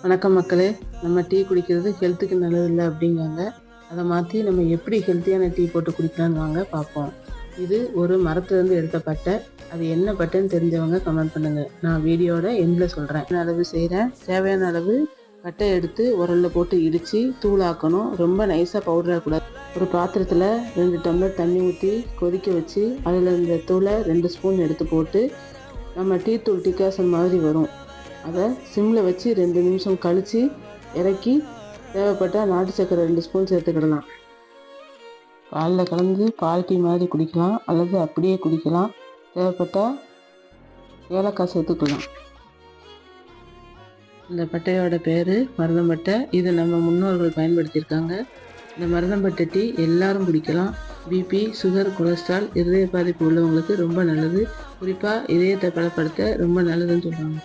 வணக்கம் மக்களே. நம்ம டீ குடிக்கிறது ஹெல்த்துக்கு நல்லதில்லை அப்படிங்காங்க. அதை மாற்றி நம்ம எப்படி ஹெல்த்தியான டீ போட்டு குடிக்கலான்னு வாங்க பார்ப்போம். இது ஒரு மரத்துலேருந்து எடுத்த பட்டை. அது என்ன பட்டைன்னு தெரிஞ்சவங்க கமெண்ட் பண்ணுங்கள். நான் வீடியோட எண்டில் சொல்கிறேன். அளவு செய்கிறேன். தேவையான அளவு பட்டை எடுத்து உரலில் போட்டு இடித்து தூளாக்கணும். ரொம்ப நைஸாக பவுடராக கூடாது. ஒரு பாத்திரத்தில் 2 டம்ளர் தண்ணி ஊற்றி கொதிக்க வச்சு அதில் இந்த தூளை 2 ஸ்பூன் எடுத்து போட்டு நம்ம டீ தூள் டிகாசன் மாதிரி வரும். அதை சிம்மில் வச்சு 2 நிமிஷம் கழித்து இறக்கி தேவைப்பட்டால் நாட்டு சர்க்கரை 2 ஸ்பூன் சேர்த்துக்கிடலாம். பாலில் கலந்து பால் டீ மாதிரி குடிக்கலாம் அல்லது அப்படியே குடிக்கலாம். தேவைப்பட்டால் ஏலக்காய் சேர்த்துக்கலாம். இந்த பட்டையோட பேர் மருதம்பட்டை. இது நம்ம முன்னோர்கள் பயன்படுத்தியிருக்காங்க. இந்த மருதம்பட்டை டீ எல்லாரும் குடிக்கலாம். பிபி, சுகர், கொலஸ்ட்ரால், இருதய பாதிப்பு உள்ளவங்களுக்கு ரொம்ப நல்லது. குறிப்பாக இதயத்தை பலப்படுத்த ரொம்ப நல்லதுன்னு சொல்கிறாங்க.